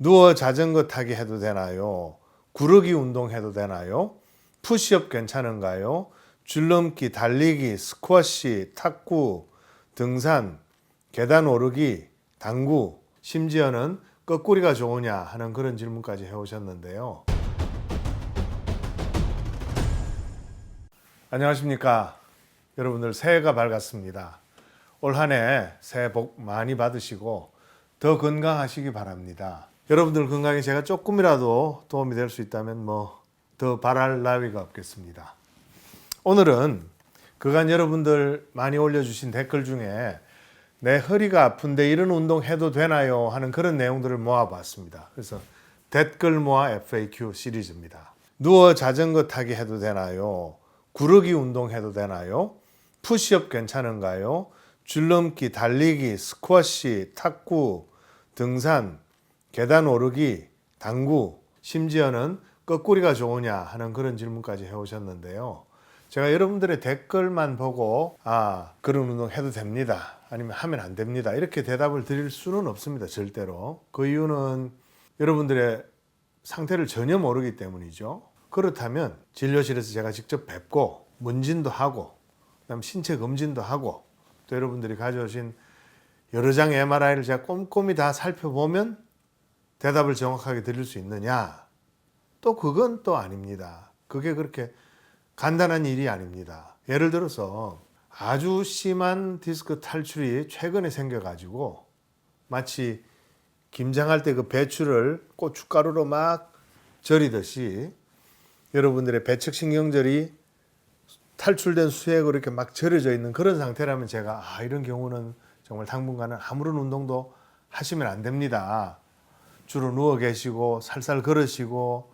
누워 자전거 타기 해도 되나요? 구르기 운동 해도 되나요? 푸시업 괜찮은가요? 줄넘기, 달리기, 스쿼시, 탁구, 등산, 계단 오르기, 당구, 심지어는 거꾸리가 좋으냐 하는 그런 질문까지 해오셨는데요. 안녕하십니까. 여러분들 새해가 밝았습니다. 올 한 해 새해 복 많이 받으시고 더 건강하시기 바랍니다. 여러분들 건강에 제가 조금이라도 도움이 될 수 있다면 더 바랄 나위가 없겠습니다. 오늘은 그간 여러분들 많이 올려주신 댓글 중에 내 허리가 아픈데 이런 운동 해도 되나요? 하는 그런 내용들을 모아봤습니다. 그래서 댓글 모아 FAQ 시리즈입니다. 누워 자전거 타기 해도 되나요? 구르기 운동 해도 되나요? 푸시업 괜찮은가요? 줄넘기, 달리기, 스쿼시, 탁구, 등산, 계단 오르기, 당구, 심지어는 거꾸리가 좋으냐 하는 그런 질문까지 해오셨는데요. 제가 여러분들의 댓글만 보고 그런 운동 해도 됩니다. 아니면 하면 안 됩니다. 이렇게 대답을 드릴 수는 없습니다. 절대로. 그 이유는 여러분들의 상태를 전혀 모르기 때문이죠. 그렇다면 진료실에서 제가 직접 뵙고 문진도 하고 그다음 신체 검진도 하고 또 여러분들이 가져오신 여러 장의 MRI를 제가 꼼꼼히 다 살펴보면 대답을 정확하게 드릴 수 있느냐? 또 그건 또 아닙니다. 그게 그렇게 간단한 일이 아닙니다. 예를 들어서 아주 심한 디스크 탈출이 최근에 생겨가지고 마치 김장할 때 그 배추를 고춧가루로 막 절이듯이 여러분들의 배측신경절이 탈출된 수액으로 이렇게 막 절여져 있는 그런 상태라면 제가 이런 경우는 정말 당분간은 아무런 운동도 하시면 안 됩니다. 주로 누워 계시고 살살 걸으시고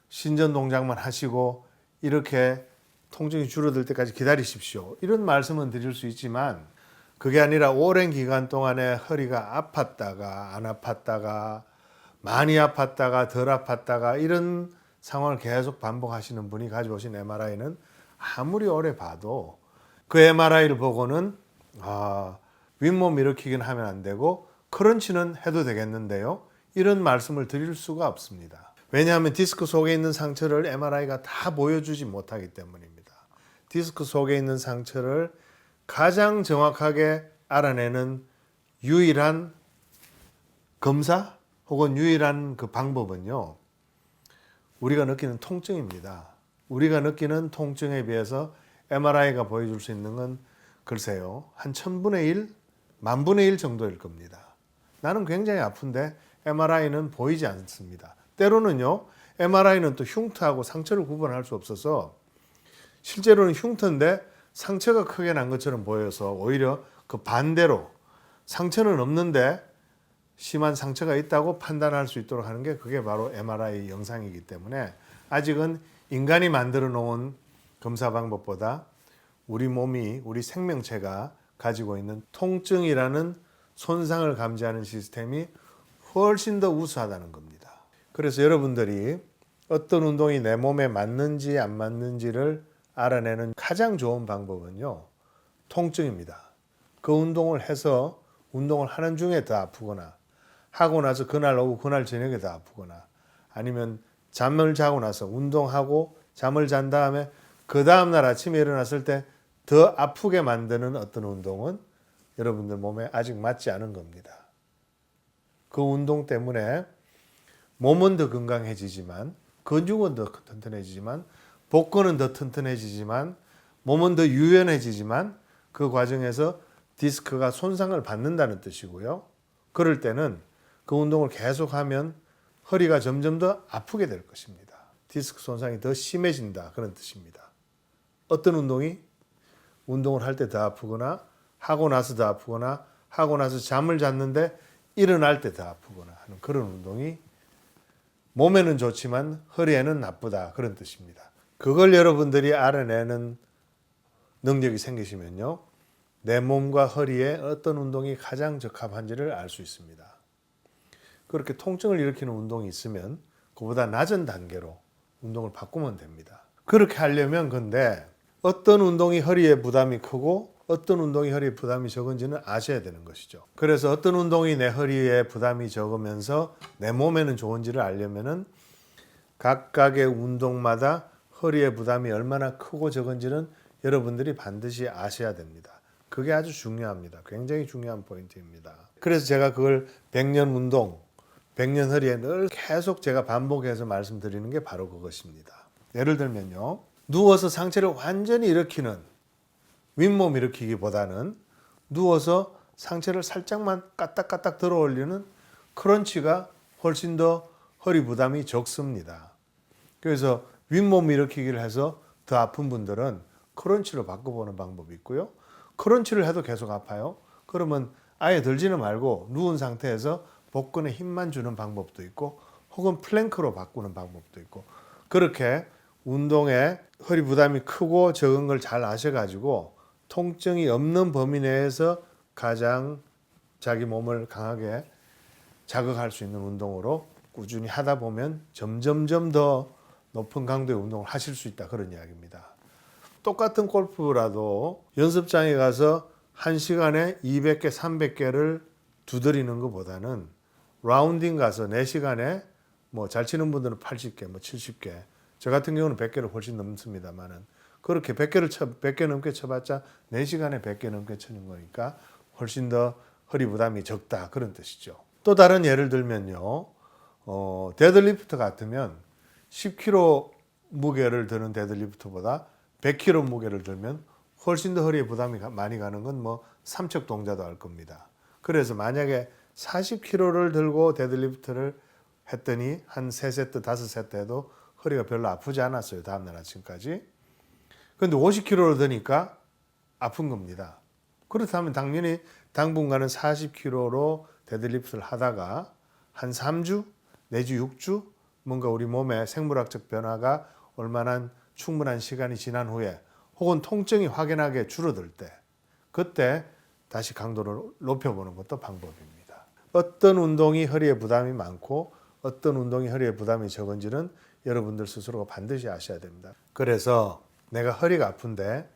신전 동작만 하시고 이렇게 통증이 줄어들 때까지 기다리십시오. 이런 말씀은 드릴 수 있지만 그게 아니라 오랜 기간 동안에 허리가 아팠다가 안 아팠다가 많이 아팠다가 덜 아팠다가 이런 상황을 계속 반복하시는 분이 가져오신 MRI는 아무리 오래 봐도 그 MRI를 보고는 윗몸 일으키기는 하면 안 되고 크런치는 해도 되겠는데요. 이런 말씀을 드릴 수가 없습니다. 왜냐하면 디스크 속에 있는 상처를 MRI가 다 보여주지 못하기 때문입니다. 디스크 속에 있는 상처를 가장 정확하게 알아내는 유일한 검사 혹은 유일한 그 방법은요. 우리가 느끼는 통증입니다. 우리가 느끼는 통증에 비해서 MRI가 보여줄 수 있는 건 글쎄요. 한 1000분의 1, 10,000분의 1 정도일 겁니다. 나는 굉장히 아픈데 MRI는 보이지 않습니다. 때로는요. MRI는 또 흉터하고 상처를 구분할 수 없어서 실제로는 흉터인데 상처가 크게 난 것처럼 보여서 오히려 그 반대로 상처는 없는데 심한 상처가 있다고 판단할 수 있도록 하는 게 그게 바로 MRI 영상이기 때문에 아직은 인간이 만들어 놓은 검사 방법보다 우리 몸이 우리 생명체가 가지고 있는 통증이라는 손상을 감지하는 시스템이 훨씬 더 우수하다는 겁니다. 그래서 여러분들이 어떤 운동이 내 몸에 맞는지 안 맞는지를 알아내는 가장 좋은 방법은요. 통증입니다. 그 운동을 해서 운동을 하는 중에 더 아프거나 하고 나서 그날 오후 그날 저녁에 더 아프거나 아니면 잠을 자고 나서 운동하고 잠을 잔 다음에 그 다음날 아침에 일어났을 때 더 아프게 만드는 어떤 운동은 여러분들 몸에 아직 맞지 않은 겁니다. 그 운동 때문에 몸은 더 건강해지지만 근육은 더 튼튼해지지만 복근은 더 튼튼해지지만 몸은 더 유연해지지만 그 과정에서 디스크가 손상을 받는다는 뜻이고요. 그럴 때는 그 운동을 계속하면 허리가 점점 더 아프게 될 것입니다. 디스크 손상이 더 심해진다 그런 뜻입니다. 어떤 운동을 할 때 더 아프거나 하고 나서 더 아프거나 하고 나서 잠을 잤는데 일어날 때 더 아프거나 하는 그런 운동이 몸에는 좋지만 허리에는 나쁘다 그런 뜻입니다. 그걸 여러분들이 알아내는 능력이 생기시면요. 내 몸과 허리에 어떤 운동이 가장 적합한지를 알 수 있습니다. 그렇게 통증을 일으키는 운동이 있으면 그보다 낮은 단계로 운동을 바꾸면 됩니다. 그렇게 하려면 근데 어떤 운동이 허리에 부담이 크고 어떤 운동이 허리에 부담이 적은지는 아셔야 되는 것이죠. 그래서 어떤 운동이 내 허리에 부담이 적으면서 내 몸에는 좋은지를 알려면은 각각의 운동마다 허리의 부담이 얼마나 크고 적은지는 여러분들이 반드시 아셔야 됩니다. 그게 아주 중요합니다. 굉장히 중요한 포인트입니다. 그래서 제가 그걸 100년 운동, 100년 허리에 늘 계속 제가 반복해서 말씀드리는 게 바로 그것입니다. 예를 들면요. 누워서 상체를 완전히 일으키는 윗몸 일으키기보다는 누워서 상체를 살짝만 까딱까딱 들어 올리는 크런치가 훨씬 더 허리 부담이 적습니다. 그래서 윗몸 일으키기를 해서 더 아픈 분들은 크런치로 바꿔보는 방법이 있고요. 크런치를 해도 계속 아파요. 그러면 아예 들지는 말고 누운 상태에서 복근에 힘만 주는 방법도 있고 혹은 플랭크로 바꾸는 방법도 있고 그렇게 운동에 허리 부담이 크고 적은 걸 잘 아셔가지고 통증이 없는 범위 내에서 가장 자기 몸을 강하게 자극할 수 있는 운동으로 꾸준히 하다 보면 점점점 더 높은 강도의 운동을 하실 수 있다 그런 이야기입니다. 똑같은 골프라도 연습장에 가서 1시간에 200개, 300개를 두드리는 것보다는 라운딩 가서 4시간에 뭐 잘 치는 분들은 80개, 뭐 70개, 저 같은 경우는 100개를 훨씬 넘습니다만은 그렇게 100개 넘게 쳐봤자 4시간에 100개 넘게 치는 거니까 훨씬 더 허리 부담이 적다 그런 뜻이죠. 또 다른 예를 들면요. 데드리프트 같으면 10kg 무게를 드는 데드리프트보다 100kg 무게를 들면 훨씬 더 허리에 부담이 많이 가는 건 뭐 삼척 동자도 알 겁니다. 그래서 만약에 40kg를 들고 데드리프트를 했더니 한 3세트, 5세트 해도 허리가 별로 아프지 않았어요. 다음날 아침까지. 그런데 50kg를 드니까 아픈 겁니다. 그렇다면 당연히 당분간은 40kg로 데드리프트를 하다가 한 3주 내지 6주 뭔가 우리 몸의 생물학적 변화가 얼마나 충분한 시간이 지난 후에 혹은 통증이 확연하게 줄어들 때 그때 다시 강도를 높여보는 것도 방법입니다. 어떤 운동이 허리에 부담이 많고 어떤 운동이 허리에 부담이 적은지는 여러분들 스스로가 반드시 아셔야 됩니다. 그래서 내가 허리가 아픈데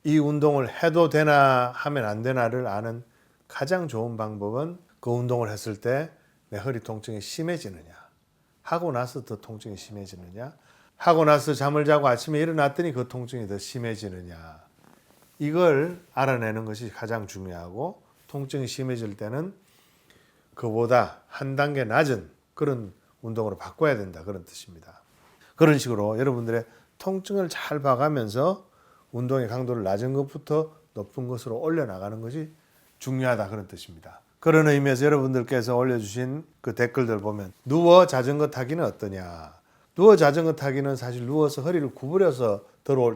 이 운동을 해도 되나 하면 안 되나를 아는 가장 좋은 방법은 그 운동을 했을 때 내 허리 통증이 심해지느냐 하고 나서 더 통증이 심해지느냐 하고 나서 잠을 자고 아침에 일어났더니 그 통증이 더 심해지느냐 이걸 알아내는 것이 가장 중요하고 통증이 심해질 때는 그보다 한 단계 낮은 그런 운동으로 바꿔야 된다 그런 뜻입니다. 그런 식으로 여러분들의 통증을 잘 봐가면서 운동의 강도를 낮은 것부터 높은 것으로 올려나가는 것이 중요하다 그런 뜻입니다. 그런 의미에서 여러분들께서 올려주신 그 댓글들 보면 누워 자전거 타기는 어떠냐. 누워 자전거 타기는 사실 누워서 허리를 구부려서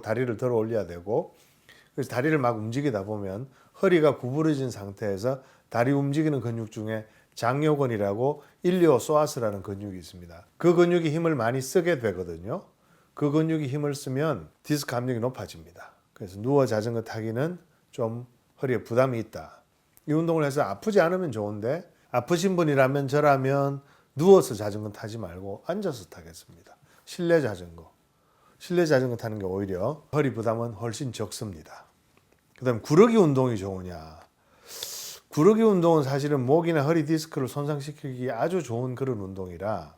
다리를 들어 올려야 되고 그래서 다리를 막 움직이다 보면 허리가 구부러진 상태에서 다리 움직이는 근육 중에 장요근이라고 일리오소아스라는 근육이 있습니다. 그 근육이 힘을 많이 쓰게 되거든요. 그 근육이 힘을 쓰면 디스크 압력이 높아집니다. 그래서 누워 자전거 타기는 좀 허리에 부담이 있다. 이 운동을 해서 아프지 않으면 좋은데 아프신 분이라면 저라면 누워서 자전거 타지 말고 앉아서 타겠습니다. 실내 자전거 타는 게 오히려 허리 부담은 훨씬 적습니다. 그 다음 구르기 운동이 좋으냐. 구르기 운동은 사실은 목이나 허리 디스크를 손상시키기 아주 좋은 그런 운동이라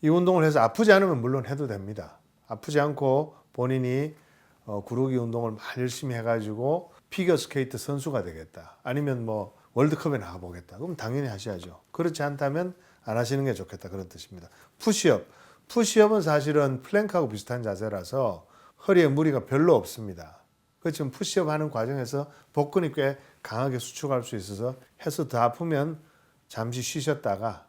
이 운동을 해서 아프지 않으면 물론 해도 됩니다. 아프지 않고 본인이 구르기 운동을 열심히 해가지고 피겨스케이트 선수가 되겠다. 아니면 뭐 월드컵에 나가보겠다. 그럼 당연히 하셔야죠. 그렇지 않다면 안 하시는 게 좋겠다. 그런 뜻입니다. 푸시업은 사실은 플랭크하고 비슷한 자세라서 허리에 무리가 별로 없습니다. 그렇지만 푸시업 하는 과정에서 복근이 꽤 강하게 수축할 수 있어서 해서 더 아프면 잠시 쉬셨다가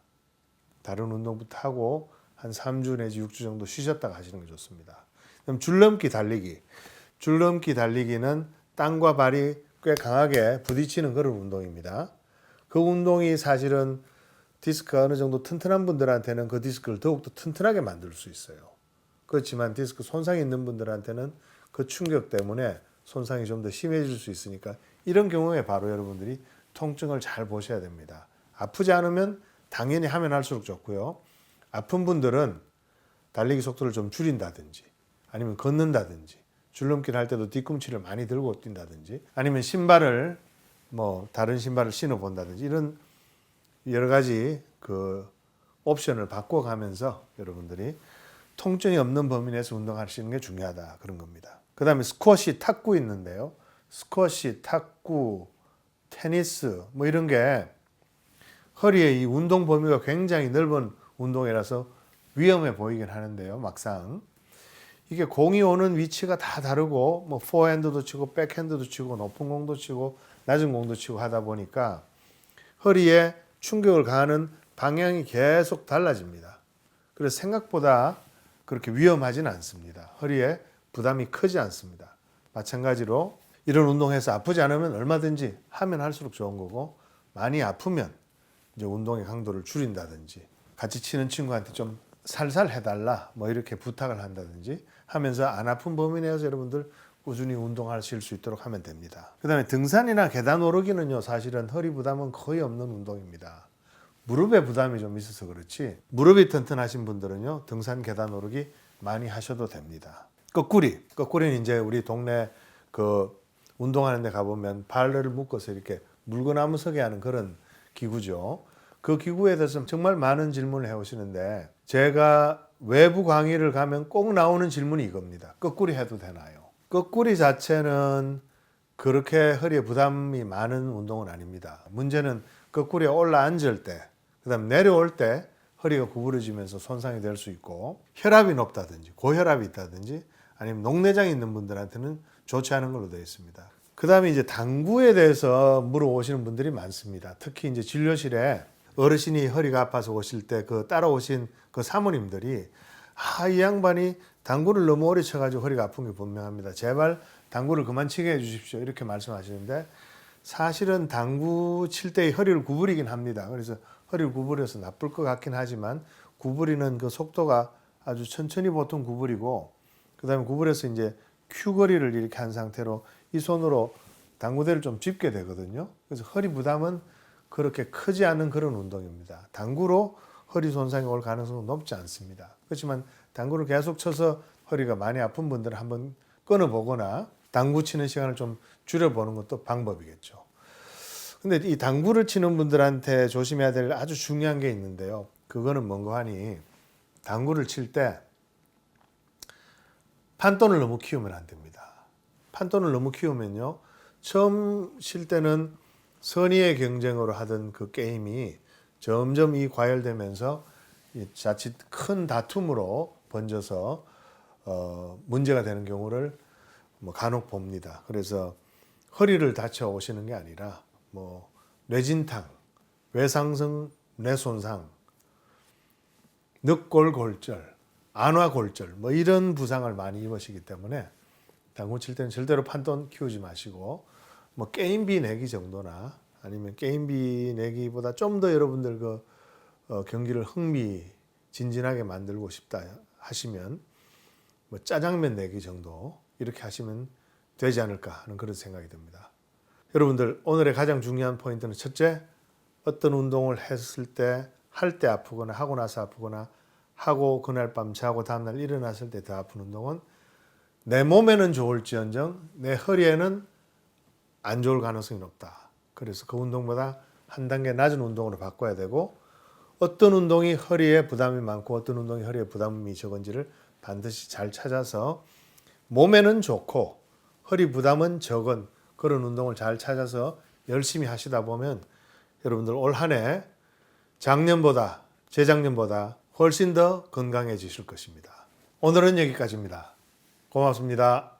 다른 운동부터 하고 한 3주 내지 6주 정도 쉬셨다가 하시는 게 좋습니다. 그럼 줄넘기 달리기는 땅과 발이 꽤 강하게 부딪히는 그런 운동입니다. 그 운동이 사실은 디스크가 어느 정도 튼튼한 분들한테는 그 디스크를 더욱더 튼튼하게 만들 수 있어요. 그렇지만 디스크 손상이 있는 분들한테는 그 충격 때문에 손상이 좀 더 심해질 수 있으니까 이런 경우에 바로 여러분들이 통증을 잘 보셔야 됩니다. 아프지 않으면 당연히 하면 할수록 좋고요. 아픈 분들은 달리기 속도를 좀 줄인다든지 아니면 걷는다든지 줄넘기를 할 때도 뒤꿈치를 많이 들고 뛴다든지 아니면 신발을 뭐 다른 신발을 신어 본다든지 이런 여러 가지 그 옵션을 바꿔가면서 여러분들이 통증이 없는 범위 내에서 운동하시는 게 중요하다 그런 겁니다. 그 다음에 스쿼시, 탁구 있는데요. 스쿼시, 탁구, 테니스 뭐 이런 게 허리의 이 운동 범위가 굉장히 넓은 운동이라서 위험해 보이긴 하는데요. 막상 이게 공이 오는 위치가 다 다르고 뭐 포핸드도 치고 백핸드도 치고 높은 공도 치고 낮은 공도 치고 하다 보니까 허리에 충격을 가하는 방향이 계속 달라집니다. 그래서 생각보다 그렇게 위험하지는 않습니다. 허리에 부담이 크지 않습니다. 마찬가지로 이런 운동해서 아프지 않으면 얼마든지 하면 할수록 좋은 거고 많이 아프면 이제 운동의 강도를 줄인다든지 같이 치는 친구한테 좀 살살 해달라 뭐 이렇게 부탁을 한다든지 하면서 안 아픈 범위 내에서 여러분들 꾸준히 운동하실 수 있도록 하면 됩니다. 그 다음에 등산이나 계단 오르기는요 사실은 허리 부담은 거의 없는 운동입니다. 무릎에 부담이 좀 있어서 그렇지 무릎이 튼튼하신 분들은요 등산 계단 오르기 많이 하셔도 됩니다. 거꾸리는 이제 우리 동네 그 운동하는 데 가보면 발을 묶어서 이렇게 물구나무 서게 하는 그런 기구죠. 그 기구에 대해서 정말 많은 질문을 해오시는데 제가 외부 강의를 가면 꼭 나오는 질문이 이겁니다. 거꾸리 해도 되나요? 거꾸리 자체는 그렇게 허리에 부담이 많은 운동은 아닙니다. 문제는 거꾸리에 올라앉을 때, 그 다음 내려올 때 허리가 구부러지면서 손상이 될 수 있고 혈압이 높다든지 고혈압이 있다든지 아니면 녹내장이 있는 분들한테는 좋지 않은 걸로 되어 있습니다. 그 다음에 이제 당구에 대해서 물어오시는 분들이 많습니다. 특히 이제 진료실에 어르신이 허리가 아파서 오실 때 그 따라오신 그 사모님들이 이 양반이 당구를 너무 오래 쳐가지고 허리가 아픈 게 분명합니다. 제발 당구를 그만 치게 해주십시오. 이렇게 말씀하시는데 사실은 당구 칠 때 허리를 구부리긴 합니다. 그래서 허리를 구부려서 나쁠 것 같긴 하지만 구부리는 그 속도가 아주 천천히 보통 구부리고 그 다음에 구부려서 이제 큐거리를 이렇게 한 상태로 이 손으로 당구대를 좀 짚게 되거든요. 그래서 허리 부담은 그렇게 크지 않은 그런 운동입니다. 당구로 허리 손상이 올 가능성은 높지 않습니다. 그렇지만 당구를 계속 쳐서 허리가 많이 아픈 분들은 한번 끊어보거나 당구 치는 시간을 좀 줄여보는 것도 방법이겠죠. 근데 이 당구를 치는 분들한테 조심해야 될 아주 중요한 게 있는데요. 그거는 뭔가 하니 당구를 칠 때 판돈을 너무 키우면 안 됩니다. 판돈을 너무 키우면요. 처음 칠 때는 선의의 경쟁으로 하던 그 게임이 점점 이 과열되면서 자칫 큰 다툼으로 번져서 문제가 되는 경우를 뭐 간혹 봅니다. 그래서 허리를 다쳐 오시는 게 아니라 뭐 뇌진탕, 외상성 뇌손상, 늑골골절, 안화골절 뭐 이런 부상을 많이 입으시기 때문에 당구 칠 때는 절대로 판돈 키우지 마시고 뭐 게임비 내기 정도나 아니면 게임비 내기보다 좀 더 여러분들 그 경기를 흥미진진하게 만들고 싶다 하시면 뭐 짜장면 내기 정도 이렇게 하시면 되지 않을까 하는 그런 생각이 듭니다. 여러분들 오늘의 가장 중요한 포인트는 첫째, 어떤 운동을 했을 때 할 때 아프거나 하고 나서 아프거나 하고 그날 밤 자고 다음날 일어났을 때 더 아픈 운동은 내 몸에는 좋을지언정 내 허리에는 안 좋을 가능성이 높다. 그래서 그 운동보다 한 단계 낮은 운동으로 바꿔야 되고 어떤 운동이 허리에 부담이 많고 어떤 운동이 허리에 부담이 적은지를 반드시 잘 찾아서 몸에는 좋고 허리 부담은 적은 그런 운동을 잘 찾아서 열심히 하시다 보면 여러분들 올 한 해 작년보다 재작년보다 훨씬 더 건강해지실 것입니다. 오늘은 여기까지입니다. 고맙습니다.